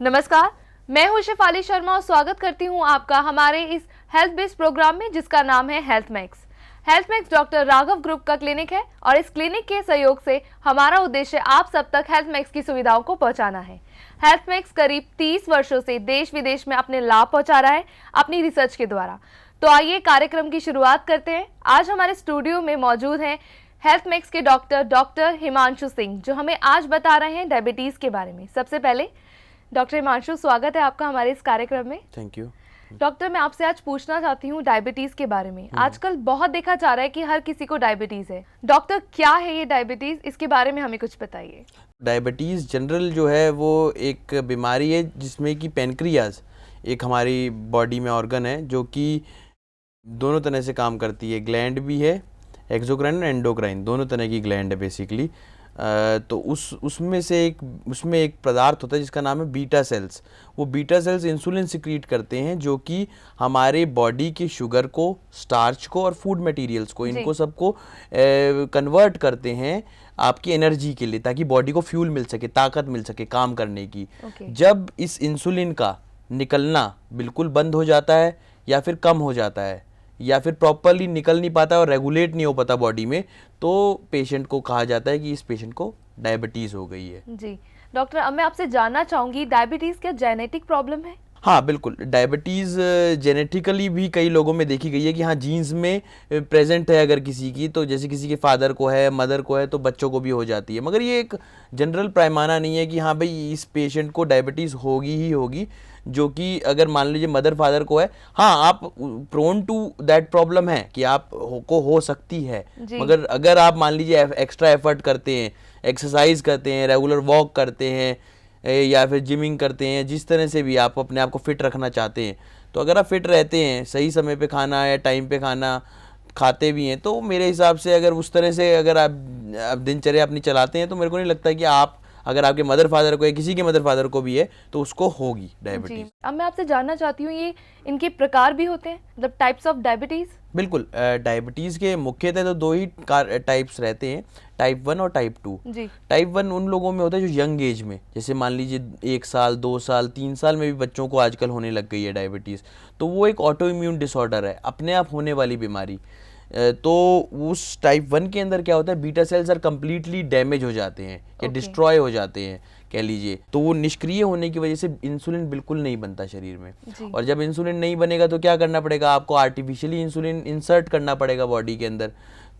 नमस्कार, मैं हूं शेफाली शर्मा और स्वागत करती हूं आपका हमारे इस हेल्थ बेस्ड प्रोग्राम में जिसका नाम है health max. Health max doctor Raghav group का क्लिनिक है और इस क्लिनिक के सहयोग से हमारा उद्देश्य आप सब तक हेल्थ मैक्स की सुविधाओं को पहुंचाना है। हेल्थ मैक्स करीब 30 वर्षों से देश विदेश में अपने लाभ पहुंचा रहा है अपनी रिसर्च के द्वारा। तो आइए कार्यक्रम की शुरुआत करते हैं। आज हमारे स्टूडियो में मौजूद हैं हेल्थ मैक्स के डॉक्टर हिमांशु सिंह, जो हमें आज बता रहे हैं डायबिटीज के बारे में। सबसे पहले डॉक्टर हिमांशु, स्वागत है आपका हमारे इस कार्यक्रम में। Thank you. डॉक्टर, मैं आपसे आज पूछना चाहती हूँ डायबिटीज के बारे में। आजकल बहुत देखा जा रहा है कि हर किसी को डायबिटीज है। डॉक्टर, क्या है ये डायबिटीज, इसके बारे में हमें कुछ बताइए। डायबिटीज़ जनरल जो है वो एक बीमारी है जिसमें कि पैनक्रियाज एक हमारी बॉडी में ऑर्गन है जो कि दोनों तरह से काम करती है। ग्लैंड भी है, एक्सोक्राइन और एंडोक्राइन, दोनों तरह की ग्लैंड है बेसिकली। तो उसमें एक पदार्थ होता है जिसका नाम है बीटा सेल्स। वो बीटा सेल्स इंसुलिन सिक्रीट करते हैं जो कि हमारे बॉडी के शुगर को, स्टार्च को और फूड मटेरियल्स को, इनको सबको कन्वर्ट करते हैं आपकी एनर्जी के लिए, ताकि बॉडी को फ्यूल मिल सके, ताकत मिल सके काम करने की। जब इस इंसुलिन का निकलना बिल्कुल बंद हो जाता है या फिर कम हो जाता है या फिर प्रॉपरली निकल नहीं पाता और रेगुलेट नहीं हो पाता बॉडी में, तो पेशेंट को कहा जाता है कि इस पेशेंट को डायबिटीज़ हो गई है। जी डॉक्टर, अब मैं आपसे जानना चाहूँगी, डायबिटीज़ क्या जेनेटिक प्रॉब्लम है? हाँ बिल्कुल, डायबिटीज़ जेनेटिकली भी कई लोगों में देखी गई है कि हाँ जीन्स में प्रेजेंट है। अगर किसी की, तो जैसे किसी के फादर को है, मदर को है, तो बच्चों को भी हो जाती है। मगर ये एक जनरल पैमाना नहीं है कि हाँ भाई इस पेशेंट को डायबिटीज़ होगी ही होगी। जो कि अगर मान लीजिए मदर फादर को है, हाँ आप प्रोन टू दैट प्रॉब्लम है कि आप को हो सकती है। मगर अगर आप मान लीजिए एक्स्ट्रा एफर्ट करते हैं, एक्सरसाइज करते हैं, रेगुलर वॉक करते हैं या फिर जिमिंग करते हैं, जिस तरह से भी आप अपने आप को फिट रखना चाहते हैं, तो अगर आप फिट रहते हैं, सही समय पे खाना या टाइम पे खाना खाते भी हैं, तो मेरे हिसाब से अगर उस तरह से अगर आप दिनचर्या अपनी चलाते हैं, तो मेरे को नहीं लगता कि आप, अगर आपके मदर फादर को है, किसी के मदर फादर को भी है, तो उसको होगी डायबिटीज। अब मैं आपसे जानना चाहती हूँ, ये इनके प्रकार भी होते हैं, मतलब टाइप्स ऑफ डायबिटीज? बिल्कुल, डायबिटीज़ के मुख्यतः तो दो ही टाइप्स रहते हैं, टाइप 1 और टाइप 2। टाइप 1 उन लोगों में होता है जो यंग एज में, जैसे मान लीजिए 1 साल, 2 साल, 3 साल में भी बच्चों को आजकल होने लग गई है डायबिटीज़। तो वो एक ऑटो इम्यून डिसऑर्डर है, अपने आप होने वाली बीमारी। तो उस टाइप 1 के अंदर क्या होता है, beta cells are completely damage हो जाते हैं या डिस्ट्रॉय हो जाते हैं कह लीजिए। तो वो निष्क्रिय होने की वजह से इंसुलिन बिल्कुल नहीं बनता शरीर में। और जब इंसुलिन नहीं बनेगा तो क्या करना पड़ेगा, आपको आर्टिफिशियली इंसुलिन इंसर्ट करना पड़ेगा बॉडी के अंदर।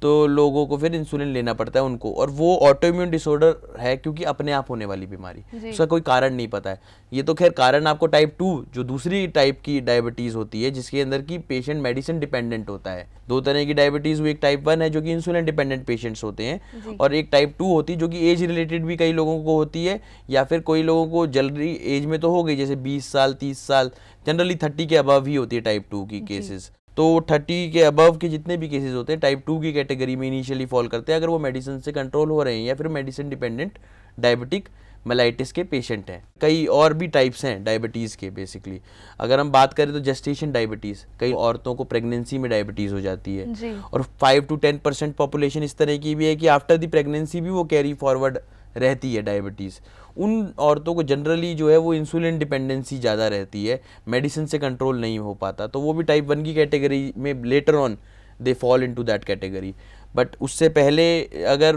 तो लोगों को फिर इंसुलिन लेना पड़ता है उनको, और वो ऑटो इम्यून डिसऑर्डर है क्योंकि अपने आप होने वाली बीमारी, उसका कोई कारण नहीं पता है। ये तो खैर कारण आपको टाइप 2 जो दूसरी टाइप की डायबिटीज़ होती है, जिसके अंदर की पेशेंट मेडिसिन डिपेंडेंट होता है। दो तरह की डायबिटीज़ हुई, एक टाइप 1 है जो कि इंसुलिन डिपेंडेंट पेशेंट्स होते हैं, और एक टाइप 2 होती है जो कि एज रिलेटेड भी कई लोगों को होती है, या फिर कोई लोगों को जल्दी एज में तो हो गई, जैसे 20 साल 30 साल, जनरली 30 के अबव ही होती है टाइप 2 की केसेस। तो 30 के अबव के जितने भी केसेस होते हैं टाइप 2 की कैटेगरी में इनिशियली फॉल करते हैं, अगर वो मेडिसिन से कंट्रोल हो रहे हैं या फिर मेडिसिन डिपेंडेंट डायबिटिक मेलाइटिस के पेशेंट हैं। कई और भी टाइप्स हैं डायबिटीज़ के बेसिकली। अगर हम बात करें तो जेस्टेशन डायबिटीज़, कई औरतों को प्रेगनेंसी में डायबिटीज़ हो जाती है, और 5 to 10% पॉपुलेशन इस तरह की भी है कि आफ्टर द प्रेगनेंसी भी वो कैरी फॉरवर्ड रहती है डायबिटीज़। उन औरतों को जनरली जो है वो इंसुलिन डिपेंडेंसी ज़्यादा रहती है, मेडिसिन से कंट्रोल नहीं हो पाता, तो वो भी टाइप 1 की कैटेगरी में later on they fall into that category. But उससे पहले अगर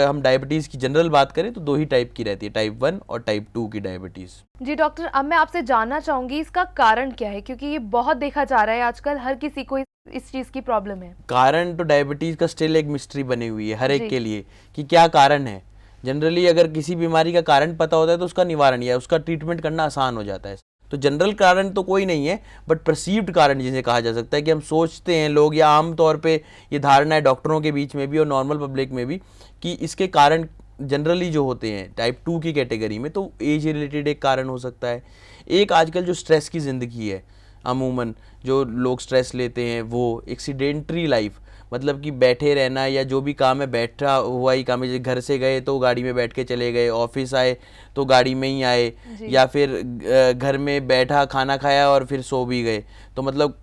हम डायबिटीज़ की जनरल बात करें तो दो ही टाइप की रहती है, टाइप 1 और टाइप 2 की डायबिटीज़। जी डॉक्टर, अब मैं आपसे जानना चाहूँगी इसका कारण क्या है, क्योंकि ये बहुत देखा जा रहा है आजकल, हर किसी को इस चीज़ की प्रॉब्लम है। कारण तो डायबिटीज़ का स्टिल एक मिस्ट्री बनी हुई है हर एक के लिए कि क्या कारण है। जनरली अगर किसी बीमारी का कारण पता होता है तो उसका निवारण या उसका ट्रीटमेंट करना आसान हो जाता है। तो जनरल कारण तो कोई नहीं है, बट परसीव्ड कारण जिसे कहा जा सकता है, कि हम सोचते हैं लोग, या आम तौर पे ये धारणा है डॉक्टरों के बीच में भी और नॉर्मल पब्लिक में भी, कि इसके कारण जनरली जो होते हैं टाइप 2 की कैटेगरी में, तो एज रिलेटेड एक कारण हो सकता है। एक आजकल जो स्ट्रेस की ज़िंदगी है, अमूमन जो लोग स्ट्रेस लेते हैं, वो एक सीडेंटरी लाइफ, मतलब कि बैठे रहना, या जो भी काम है बैठा हुआ ही काम है। जैसे घर से गए तो गाड़ी में बैठ के चले गए, ऑफिस आए तो गाड़ी में ही आए, या फिर घर में बैठा खाना खाया और फिर सो भी गए, तो मतलब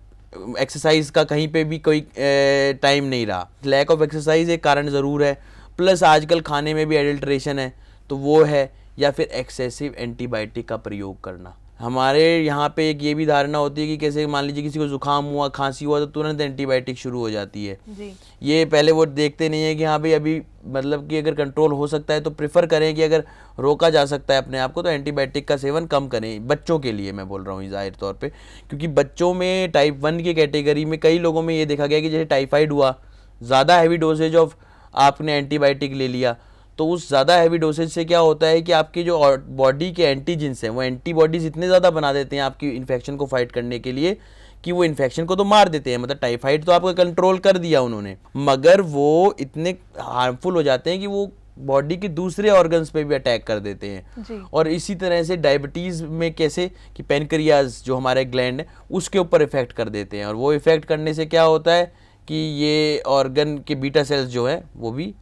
एक्सरसाइज का कहीं पे भी कोई टाइम नहीं रहा। लैक ऑफ एक्सरसाइज एक कारण ज़रूर है, प्लस आजकल खाने में भी एडल्ट्रेशन है, तो वो है या फिर एक्सेसिव एंटीबायोटिक का प्रयोग करना। हमारे यहाँ पे एक ये भी धारणा होती है कि कैसे मान लीजिए किसी को जुकाम हुआ, खांसी हुआ तो तुरंत एंटीबायोटिक शुरू हो जाती है जी। ये पहले वो देखते नहीं है कि हाँ भाई अभी मतलब कि अगर कंट्रोल हो सकता है तो प्रेफर करें कि अगर रोका जा सकता है अपने आप को तो एंटीबायोटिक का सेवन कम करें। बच्चों के लिए मैं बोल रहा हूँ जाहिर तौर पे, क्योंकि बच्चों में टाइप 1 की कैटेगरी में कई लोगों में ये देखा गया कि जैसे टाइफाइड हुआ, ज़्यादा हैवी डोजेज ऑफ आपने एंटीबायोटिक ले लिया तो उस ज़्यादा हैवी डोसेज से क्या होता है कि आपकी जो बॉडी के एंटीजेंस हैं वो एंटीबॉडीज़ इतने ज़्यादा बना देते हैं आपकी इन्फेक्शन को फाइट करने के लिए कि वो इन्फेक्शन को तो मार देते हैं। मतलब टाइफाइड तो आपका कंट्रोल कर दिया उन्होंने, मगर वो इतने हार्मफुल हो जाते हैं कि वो बॉडी के दूसरे ऑर्गन्स पे भी अटैक कर देते हैं जी। और इसी तरह से डायबिटीज़ में कैसे कि पेनक्रियाज जो हमारे ग्लैंड है उसके ऊपर इफेक्ट कर देते हैं और वो इफेक्ट करने से क्या होता है कि ये ऑर्गन के बीटा सेल्स जो है वो भी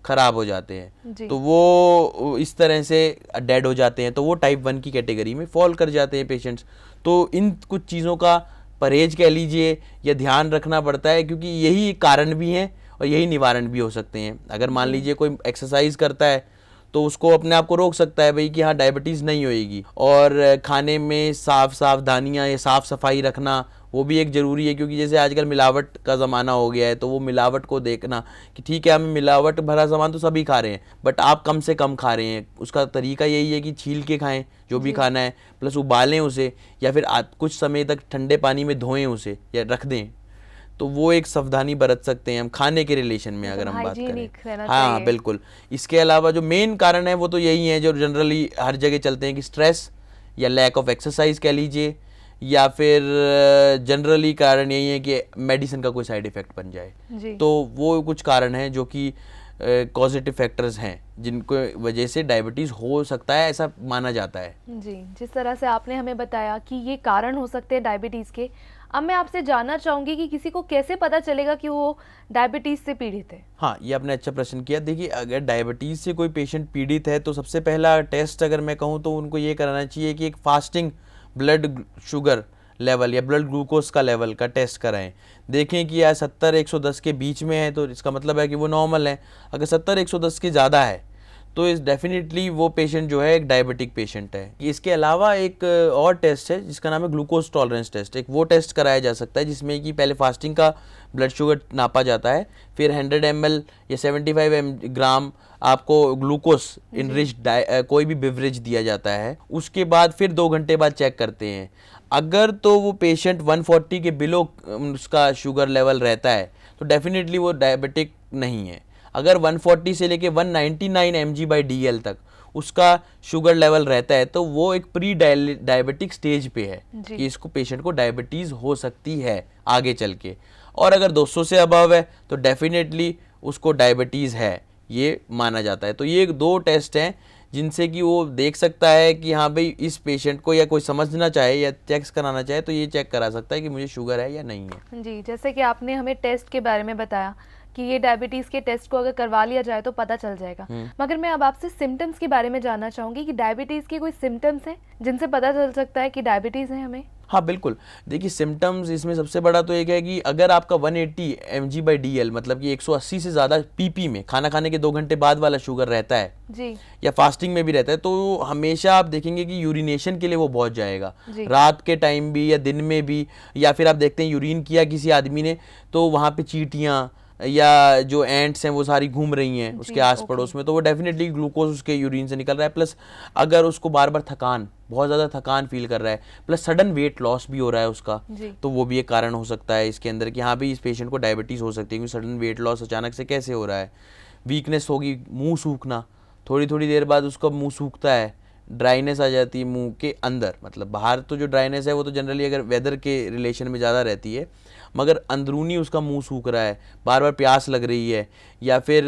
खराब हो जाते हैं, तो वो इस तरह से डेड हो जाते हैं, तो वो टाइप 1 की कैटेगरी में फॉल कर जाते हैं पेशेंट्स। तो इन कुछ चीज़ों का परहेज कह लीजिए या ध्यान रखना पड़ता है क्योंकि यही कारण भी हैं और यही निवारण भी हो सकते हैं। अगर मान लीजिए कोई एक्सरसाइज करता है तो उसको अपने आप को रोक सकता है भाई कि हाँ डायबिटीज़ नहीं होएगी। और खाने में सावधानियाँ या साफ़ सफाई रखना वो भी एक ज़रूरी है क्योंकि जैसे आजकल मिलावट का ज़माना हो गया है तो वो मिलावट को देखना कि ठीक है हम मिलावट भरा सामान तो सभी खा रहे हैं बट आप कम से कम खा रहे हैं। उसका तरीका यही है कि छील के खाएं जो भी खाना है, प्लस उबालें उसे या फिर कुछ समय तक ठंडे पानी में धोएं उसे या रख दें, तो वो एक सावधानी बरत सकते हैं हम खाने के रिलेशन में अगर हम बात करें। हाँ बिल्कुल। इसके अलावा जो मेन कारण है वो तो यही है जो जनरली हर जगह चलते हैं कि स्ट्रेस या लैक ऑफ एक्सरसाइज कह लीजिए या फिर जनरली कारण यही है कि मेडिसिन का कोई साइड इफ़ेक्ट बन जाए। तो वो कुछ कारण हैं जो कि कॉजेटिव फैक्टर्स हैं जिनको वजह से डायबिटीज़ हो सकता है, ऐसा माना जाता है। जी, जिस तरह से आपने हमें बताया कि ये कारण हो सकते हैं डायबिटीज़ के, अब मैं आपसे जानना चाहूँगी कि किसी को कैसे पता चलेगा कि वो डायबिटीज़ से पीड़ित है। हाँ, ये आपने अच्छा प्रश्न किया। देखिए अगर डायबिटीज़ से कोई पेशेंट पीड़ित है तो सबसे पहला टेस्ट अगर मैं कहूँ तो उनको ये कराना चाहिए कि एक फास्टिंग ब्लड शुगर लेवल या ब्लड ग्लूकोज का लेवल का टेस्ट कराएं। देखें कि यार 70-110 के बीच में है तो इसका मतलब है कि वो नॉर्मल है। अगर 70-110 के ज़्यादा है तो इस डेफिनेटली वो पेशेंट जो है एक डायबिटिक पेशेंट है। इसके अलावा एक और टेस्ट है जिसका नाम है ग्लूकोज टॉलरेंस टेस्ट। एक वो टेस्ट कराया जा सकता है जिसमें कि पहले फास्टिंग का ब्लड शुगर नापा जाता है, फिर 100 ml या 75 ग्राम आपको ग्लूकोज इनरिच्ड कोई भी बेवरेज दिया जाता है। उसके बाद फिर 2 घंटे बाद चेक करते हैं। अगर तो वो पेशेंट 140 के बिलो उसका शुगर लेवल रहता है तो डेफिनेटली वो डायबिटिक नहीं है। अगर 140 से लेके 199 mg/dl तक उसका शुगर लेवल रहता है तो वो एक प्री डायबिटिक स्टेज पे है कि इसको पेशेंट को डायबिटीज़ हो सकती है आगे चल के। और अगर 200 से अबव है तो डेफिनेटली उसको डायबिटीज़ है ये माना जाता है। तो ये 2 टेस्ट हैं जिनसे कि वो देख सकता है कि हाँ भाई इस पेशेंट को या कोई समझना चाहे या चेक कराना चाहे तो ये चेक करा सकता है कि मुझे शुगर है या नहीं है। जी, जैसे कि आपने हमें टेस्ट के बारे में बताया कि ये डायबिटीज़ के टेस्ट को अगर करवा लिया जाए तो पता चल जाएगा, मगर मैं अब आपसे सिम्टम्स के बारे में जानना चाहूँगी कि डायबिटीज़ के कोई सिम्टम्स हैं जिनसे पता चल सकता है कि डायबिटीज़ है हमें? हाँ बिल्कुल। देखिए सिम्टम्स इसमें सबसे बड़ा तो एक है कि अगर आपका 180 mg/dl मतलब कि 180 से ज़्यादा पीपी में खाना खाने के 2 घंटे बाद वाला शुगर रहता है जी, या फास्टिंग में भी रहता है तो हमेशा आप देखेंगे कि यूरिनेशन के लिए वो पहुंच जाएगा, रात के टाइम भी या दिन में भी। या फिर आप देखते हैं यूरिन किया किसी आदमी ने तो वहाँ पे चींटियाँ या जो एंट्स हैं वो सारी घूम रही हैं उसके आस पड़ोस में, तो वो डेफिनेटली ग्लूकोज उसके यूरिन से निकल रहा है। प्लस अगर उसको बार बार बहुत ज़्यादा थकान फील कर रहा है, प्लस सडन वेट लॉस भी हो रहा है उसका, तो वो भी एक कारण हो सकता है इसके अंदर कि हाँ भी इस पेशेंट को डायबिटीज़ हो सकती है। क्योंकि सडन वेट लॉस अचानक से कैसे हो रहा है, वीकनेस होगी, मुँह सूखना, थोड़ी थोड़ी देर बाद उसका मुँह सूखता है, ड्राइनेस आ जाती है मुंह के अंदर। मतलब बाहर तो जो ड्राइनेस है वो तो जनरली अगर वेदर के रिलेशन में ज़्यादा रहती है, मगर अंदरूनी उसका मुंह सूख रहा है, बार बार प्यास लग रही है या फिर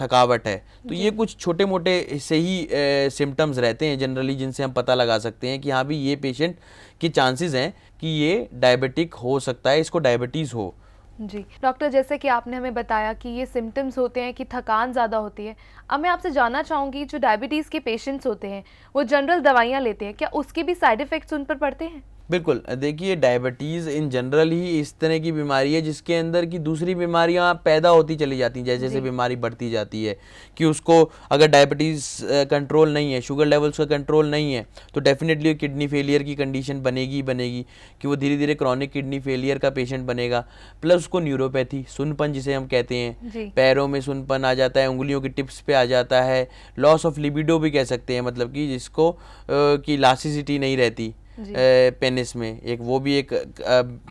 थकावट है, तो ये कुछ छोटे मोटे से ही सिम्टम्स रहते हैं जनरली जिनसे हम पता लगा सकते हैं कि हाँ भी ये पेशेंट की चांसेस हैं कि ये डायबिटिक हो सकता है, इसको डायबिटीज़ हो। जी डॉक्टर, जैसे कि आपने हमें बताया कि ये सिम्टम्स होते हैं कि थकान ज़्यादा होती है, अब मैं आपसे जानना चाहूँगी जो डायबिटीज़ के पेशेंट्स होते हैं वो जनरल दवाइयाँ लेते हैं, क्या उसके भी साइड इफ़ेक्ट्स उन पर पड़ते हैं? बिल्कुल, देखिए डायबिटीज़ इन जनरल ही इस तरह की बीमारी है जिसके अंदर की दूसरी बीमारियां पैदा होती चली जाती हैं, जैसे जैसे बीमारी बढ़ती जाती है। कि उसको अगर डायबिटीज़ कंट्रोल नहीं है, शुगर लेवल्स का कंट्रोल नहीं है, तो डेफिनेटली किडनी फेलियर की कंडीशन बनेगी ही बनेगी, कि वो धीरे धीरे क्रॉनिक किडनी फेलियर का पेशेंट बनेगा। प्लस उसको न्यूरोपैथी, सुनपन जिसे हम कहते हैं, पैरों में सुनपन आ जाता है, उंगलियों की टिप्स पे आ जाता है, लॉस ऑफ लिबिडो भी कह सकते हैं, मतलब कि जिसको की इलास्टिसिटी नहीं रहती पेनिस में, एक वो भी एक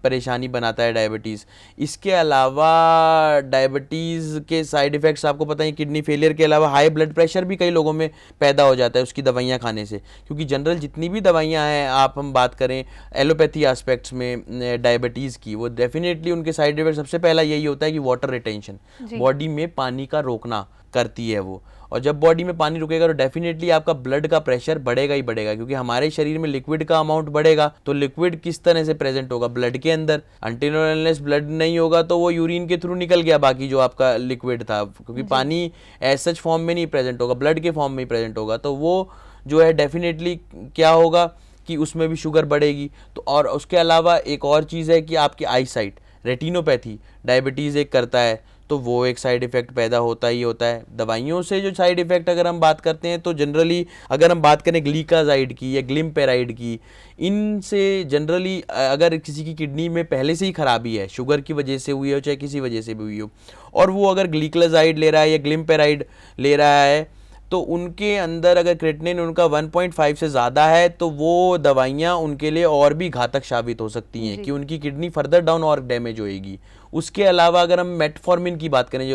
परेशानी बनाता है डायबिटीज़। इसके अलावा डायबिटीज़ के साइड इफ़ेक्ट्स आपको पता है, किडनी फेलियर के अलावा हाई ब्लड प्रेशर भी कई लोगों में पैदा हो जाता है उसकी दवाइयाँ खाने से। क्योंकि जनरल जितनी भी दवाइयाँ हैं, आप हम बात करें एलोपैथी एस्पेक्ट्स में डायबिटीज़ की, वो डेफिनेटली उनके साइड इफ़ेक्ट सबसे पहला यही होता है कि वाटर रिटेंशन, बॉडी में पानी का रोकना करती है वो। और जब बॉडी में पानी रुकेगा तो डेफिनेटली आपका ब्लड का प्रेशर बढ़ेगा ही बढ़ेगा, क्योंकि हमारे शरीर में लिक्विड का अमाउंट बढ़ेगा, तो लिक्विड किस तरह से प्रेजेंट होगा, ब्लड के अंदर। अनटिल और अनलेस ब्लड नहीं होगा तो वो यूरिन के थ्रू निकल गया बाकी जो आपका लिक्विड था, क्योंकि पानी एज सच फॉर्म में नहीं प्रेजेंट होगा, ब्लड के फॉर्म में ही प्रेजेंट होगा, तो वो जो है डेफिनेटली क्या होगा कि उसमें भी शुगर बढ़ेगी। तो और उसके अलावा एक और चीज़ है कि आपकी आई साइट, रेटिनोपैथी डायबिटीज़ एक करता है, तो वो एक साइड इफ़ेक्ट पैदा होता ही होता है। दवाइयों से जो साइड इफ़ेक्ट अगर हम बात करते हैं, तो जनरली अगर हम बात करें ग्लीकाजाइड की या ग्लिम्पेराइड की, इनसे जनरली अगर किसी की किडनी में पहले से ही खराबी है, शुगर की वजह से हुई हो चाहे किसी वजह से भी हुई हो, और वो अगर ग्लीकाजाइड ले रहा है या ग्लिम्पेराइड ले रहा है, तो उनके अंदर अगर क्रेटिनिन उनका 1.5 से ज़्यादा है, तो वो दवाइयाँ उनके लिए और भी घातक साबित हो सकती हैं, कि उनकी किडनी फर्दर डाउन और डैमेज होएगी। उसके अलावा अगर हम मेटफॉर्मिन की बात करें,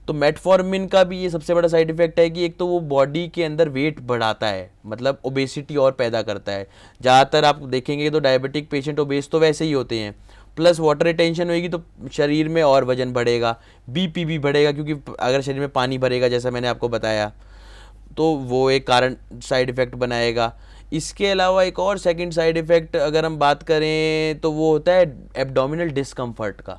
तो मेटफॉर्मिन का भी ये सबसे बड़ा साइड इफेक्ट है कि एक तो वो बॉडी के अंदर वेट बढ़ाता है, मतलब ओबेसिटी और पैदा करता है। ज़्यादातर आप देखेंगे तो डायबिटिक पेशेंट ओबेस तो वैसे ही होते हैं, प्लस वाटर रिटेंशन होएगी तो शरीर में और वजन बढ़ेगा, बीपी भी बढ़ेगा, क्योंकि अगर शरीर में पानी भरेगा जैसा मैंने आपको बताया, तो वो एक कारण साइड इफ़ेक्ट बनाएगा। इसके अलावा एक और सेकंड साइड इफ़ेक्ट अगर हम बात करें तो वो होता है एब्डोमिनल डिस्कम्फर्ट का,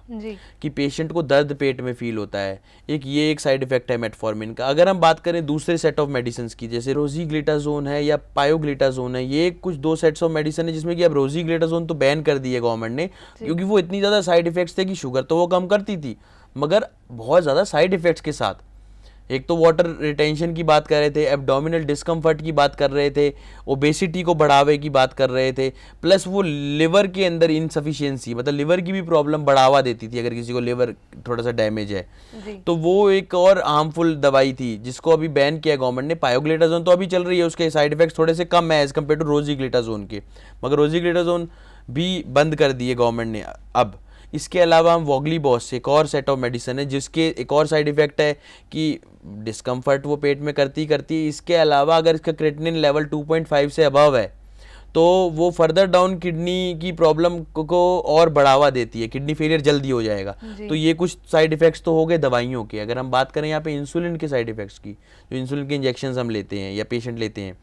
कि पेशेंट को दर्द पेट में फील होता है, ये एक साइड इफ़ेक्ट है मेटफॉर्मिन का। अगर हम बात करें दूसरे सेट ऑफ मेडिसिन की, जैसे रोजीग्लिटाजोन है या पायोग्लिटाजोन है, ये कुछ दो सेट्स ऑफ मेडिसिन है, जिसमें कि अब रोजीग्लिटाजोन तो बैन कर दी है गवर्नमेंट ने, क्योंकि वो इतनी ज़्यादा साइड इफ़ेक्ट्स थे कि शुगर तो वो कम करती थी, मगर बहुत ज़्यादा साइड इफ़ेक्ट्स के साथ। एक तो वाटर रिटेंशन की बात कर रहे थे, एब्डोमिनल डिस्कम्फर्ट की बात कर रहे थे, ओबेसिटी को बढ़ावे की बात कर रहे थे, प्लस वो लिवर के अंदर इनसफिशिएंसी, मतलब लिवर की भी प्रॉब्लम बढ़ावा देती थी अगर किसी को लिवर थोड़ा सा डैमेज है। तो वो एक और हार्मफुल दवाई थी जिसको अभी बैन किया गवर्नमेंट ने। पायोग्लिटाजोन तो अभी चल रही है, उसके साइड इफेक्ट्स थोड़े से कम है एज कम्पेयर टू रोजीग्लिटाजोन के, मगर रोजीग्लिटाजोन भी बंद कर दिए गवर्नमेंट ने अब। इसके अलावा हम वोग्लीबॉस, एक और सेट ऑफ मेडिसिन है जिसके एक और साइड इफेक्ट है कि डिस्कम्फर्ट वो पेट में करती है। इसके अलावा अगर इसका क्रेटिनिन लेवल 2.5 से अबव है तो वो फर्दर डाउन किडनी की प्रॉब्लम को और बढ़ावा देती है, किडनी फेलियर जल्दी हो जाएगा। तो ये कुछ साइड इफेक्ट्स तो हो गए दवाइयों के। अगर हम बात करें यहाँ पे इंसुलिन के साइड इफेक्ट्स की, जो इंसुलिन के इंजेक्शन हम लेते हैं या पेशेंट लेते हैं,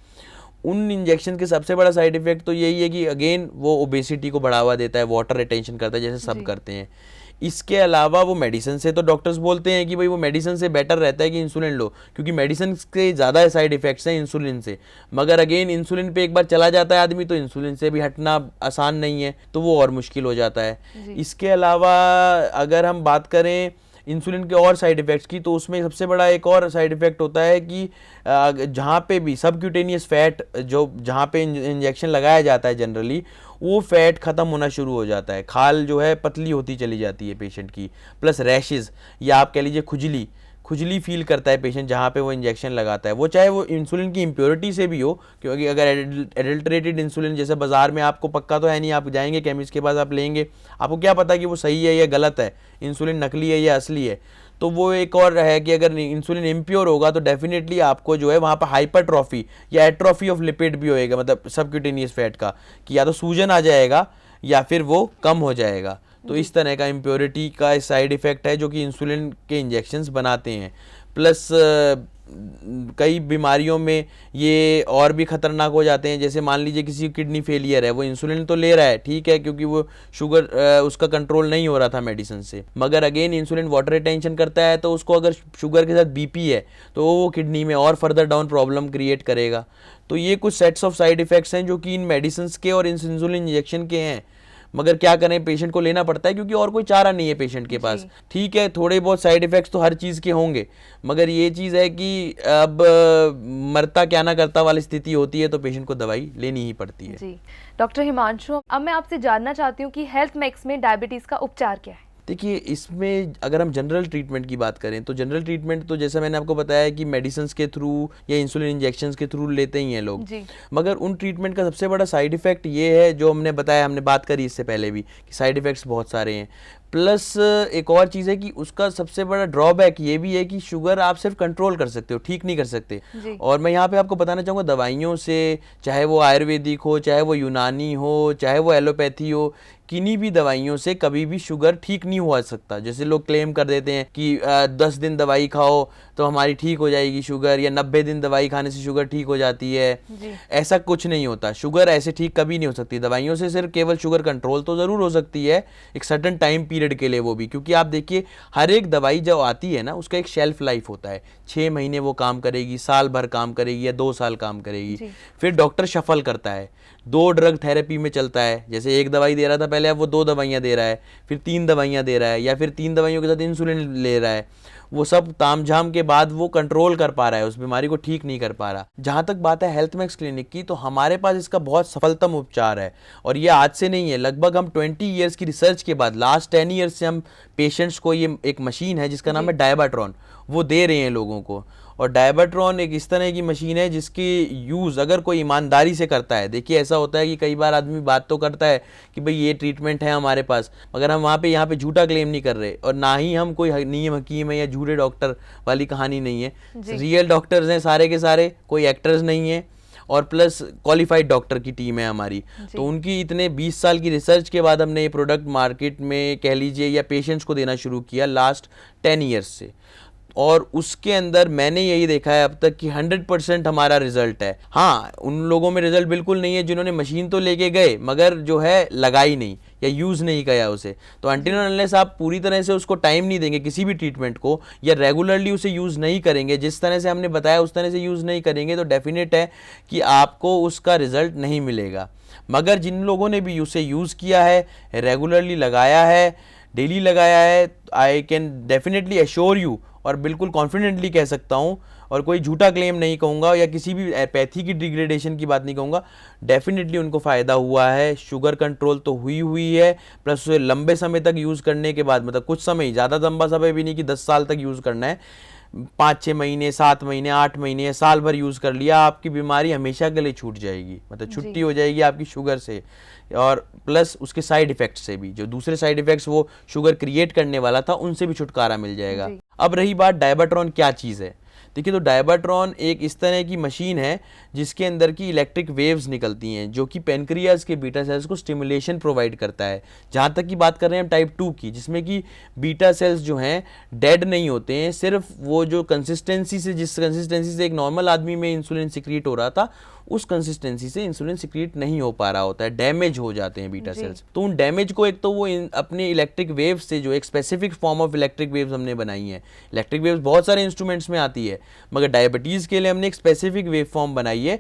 उन इंजेक्शन के सबसे बड़ा साइड इफेक्ट तो यही है कि अगेन वो ओबेसिटी को बढ़ावा देता है, वाटर रिटेंशन करता है, जैसे सब करते हैं। इसके अलावा वो मेडिसिन से, तो डॉक्टर्स बोलते हैं कि भाई वो मेडिसिन से बेटर रहता है कि इंसुलिन लो, क्योंकि मेडिसिन के ज़्यादा साइड इफेक्ट्स हैं इंसुलिन से। मगर अगेन इंसुलिन पे एक बार चला जाता है आदमी तो इंसुलिन से भी हटना आसान नहीं है, तो वो और मुश्किल हो जाता है। इसके अलावा अगर हम बात करें इंसुलिन के और साइड इफ़ेक्ट्स की, तो उसमें सबसे बड़ा एक और साइड इफ़ेक्ट होता है कि जहाँ पे भी सबक्यूटेनियस फैट, जो जहाँ पे इंजेक्शन लगाया जाता है जनरली, वो फैट ख़त्म होना शुरू हो जाता है, खाल जो है पतली होती चली जाती है पेशेंट की, प्लस रैशेज़ या आप कह लीजिए खुजली फील करता है पेशेंट जहाँ पे वो इंजेक्शन लगाता है, वो चाहे वो इंसुलिन की इम्प्योरिटी से भी हो। क्योंकि अगर एडल्टरेटेड इंसुलिन, जैसे बाज़ार में आपको पक्का तो है नहीं, आप जाएंगे केमिस्ट के पास आप लेंगे, आपको क्या पता कि वो सही है या गलत है, इंसुलिन नकली है या असली है। तो वो एक और है कि अगर इंसुलिन इम्प्योर होगा तो डेफिनेटली आपको जो है वहाँ पर हाइपरट्रॉफी या एट्रॉफी ऑफ लिपिड भी होएगा, मतलब सबक्यूटेनियस फैट का, कि या तो सूजन आ जाएगा या फिर वो कम हो जाएगा। तो इस तरह का इम्प्योरिटी का साइड इफेक्ट है जो कि इंसुलिन के इंजेक्शंस बनाते हैं। प्लस कई बीमारियों में ये और भी खतरनाक हो जाते हैं। जैसे मान लीजिए किसी की किडनी फेलियर है, वो इंसुलिन तो ले रहा है, ठीक है, क्योंकि वो शुगर उसका कंट्रोल नहीं हो रहा था मेडिसिन से, मगर अगेन इंसुलिन वाटर रिटेंशन करता है, तो उसको अगर शुगर के साथ बीपी है तो वो किडनी में और फर्दर डाउन प्रॉब्लम क्रिएट करेगा। तो ये कुछ सेट्स ऑफ साइड इफेक्ट्स हैं जो कि इन मेडिसिन के और इंसुलिन इंजेक्शन के हैं, मगर क्या करें, पेशेंट को लेना पड़ता है क्योंकि और कोई चारा नहीं है पेशेंट के पास। ठीक है, थोड़े बहुत साइड इफेक्ट्स तो हर चीज़ के होंगे, मगर ये चीज़ है कि अब मरता क्या ना करता वाली स्थिति होती है, तो पेशेंट को दवाई लेनी ही पड़ती है। जी डॉक्टर हिमांशु, अब मैं आपसे जानना चाहती हूँ कि हेल्थ मैक्स में डायबिटीज़ का उपचार क्या है? देखिए, इसमें अगर हम जनरल ट्रीटमेंट की बात करें तो जनरल ट्रीटमेंट तो जैसा मैंने आपको बताया कि मेडिसिन के थ्रू या इंसुलिन इंजेक्शंस के थ्रू लेते ही हैं लोग, मगर उन ट्रीटमेंट का सबसे बड़ा साइड इफेक्ट ये है जो हमने बताया, हमने बात करी इससे पहले भी कि साइड इफेक्ट्स बहुत सारे हैं। प्लस एक और चीज़ है कि उसका सबसे बड़ा ड्रॉबैक ये भी है कि शुगर आप सिर्फ कंट्रोल कर सकते हो, ठीक नहीं कर सकते। और मैं यहाँ पे आपको बताना चाहूँगा, दवाइयों से, चाहे वो आयुर्वेदिक हो, चाहे वो यूनानी हो, चाहे वो एलोपैथी हो, किन्हीं भी दवाइयों से कभी भी शुगर ठीक नहीं हुआ सकता। जैसे लोग क्लेम कर देते हैं कि 10 दिन दवाई खाओ तो हमारी ठीक हो जाएगी शुगर, या 90 दिन दवाई खाने से शुगर ठीक हो जाती है, ऐसा कुछ नहीं होता। शुगर ऐसे ठीक कभी नहीं हो सकती दवाइयों से, सिर्फ केवल शुगर कंट्रोल तो ज़रूर हो सकती है एक सर्टेन टाइम पीरियड के लिए, वो भी क्योंकि आप देखिए हर एक दवाई जो आती है ना उसका एक शेल्फ लाइफ होता है, 6 महीने वो काम करेगी, साल भर काम करेगी या 2 साल काम करेगी, फिर डॉक्टर शफल करता है, 2 ड्रग थेरेपी में चलता है। जैसे एक दवाई दे रहा था पहले, अब वो 2 दवाइयाँ दे रहा है, फिर 3 दवाइयाँ दे रहा है, या फिर 3 दवाइयों के साथ इंसुलिन ले रहा है। वो सब तामझाम के बाद वो कंट्रोल कर पा रहा है, उस बीमारी को ठीक नहीं कर पा रहा। जहाँ तक बात है हेल्थ मैक्स क्लिनिक की, तो हमारे पास इसका बहुत सफलतम उपचार है, और ये आज से नहीं है, लगभग हम 20 ईयर्स की रिसर्च के बाद, लास्ट 10 ईयर्स से हम पेशेंट्स को, ये एक मशीन है जिसका नाम है डायबाट्रॉन, वो दे रहे हैं लोगों को। और डायबाट्रॉन एक इस तरह की मशीन है जिसकी यूज़ अगर कोई ईमानदारी से करता है, देखिए ऐसा होता है कि कई बार आदमी बात तो करता है कि भाई ये ट्रीटमेंट है हमारे पास, मगर हम यहाँ पे झूठा क्लेम नहीं कर रहे, और ना ही हम कोई नीम हकीम है या झूठे डॉक्टर वाली कहानी नहीं है। रियल डॉक्टर्स हैं सारे के सारे, कोई एक्टर्स नहीं है, और प्लस क्वालिफाइड डॉक्टर की टीम है हमारी। तो उनकी इतने 20 साल की रिसर्च के बाद हमने ये प्रोडक्ट मार्केट में कह लीजिए या पेशेंट्स को देना शुरू किया लास्ट 10 ईयर्स से, और उसके अंदर मैंने यही देखा है अब तक कि 100% हमारा रिजल्ट है। हाँ, उन लोगों में रिजल्ट बिल्कुल नहीं है जिन्होंने मशीन तो लेके गए मगर जो है लगाई नहीं या यूज़ नहीं किया उसे। तो अनटिल अनलेस आप पूरी तरह से उसको टाइम नहीं देंगे किसी भी ट्रीटमेंट को, या रेगुलरली उसे यूज़ नहीं करेंगे, जिस तरह से हमने बताया उस तरह से यूज़ नहीं करेंगे, तो डेफिनेट है कि आपको उसका रिजल्ट नहीं मिलेगा। मगर जिन लोगों ने भी उसे यूज़ किया है, रेगुलरली लगाया है, डेली लगाया है, I can definitely assure you, और बिल्कुल कॉन्फिडेंटली कह सकता हूँ, और कोई झूठा क्लेम नहीं कहूँगा या किसी भी पैथी की डिग्रेडेशन की बात नहीं कहूँगा, डेफिनेटली उनको फ़ायदा हुआ है। शुगर कंट्रोल तो हुई है, प्लस उसे लंबे समय तक यूज़ करने के बाद, मतलब कुछ समय, ज़्यादा लंबा समय भी नहीं कि 10 साल तक यूज़ करना है, 5-6 महीने, 7 महीने, 8 महीने, साल भर यूज़ कर लिया, आपकी बीमारी हमेशा के लिए छूट जाएगी, मतलब छुट्टी हो जाएगी आपकी शुगर से, और प्लस उसके साइड इफ़ेक्ट्स से भी, जो दूसरे साइड इफ़ेक्ट्स वो शुगर क्रिएट करने वाला था उनसे भी छुटकारा मिल जाएगा। अब रही बात डायबाट्रॉन क्या चीज़ है, देखिए, तो डायबाट्रॉन एक इस तरह की मशीन है जिसके अंदर की इलेक्ट्रिक वेव्स निकलती हैं जो कि पेनक्रियाज के बीटा सेल्स को स्टिमुलेशन प्रोवाइड करता है। जहाँ तक की बात कर रहे हैं हम टाइप 2 की, जिसमें कि बीटा सेल्स जो हैं डेड नहीं होते हैं, सिर्फ वो जो कंसिस्टेंसी से, जिस कंसिस्टेंसी से एक नॉर्मल आदमी में इंसुलिन सिक्रीट हो रहा था, उस कंसिस्टेंसी से इंसुलिन सिक्रीट नहीं हो पा रहा होता है, डैमेज हो जाते हैं बीटा सेल्स। तो उन डैमेज को एक तो वो अपने इलेक्ट्रिक वेव्स से, जो एक specific form of electric waves हमने बनाई है, इलेक्ट्रिक वेव्स बहुत सारे इंस्ट्रूमेंट्स में आती है, मगर डायबिटीज़ के लिए हमने एक स्पेसिफिक वेव फॉर्म बनाई है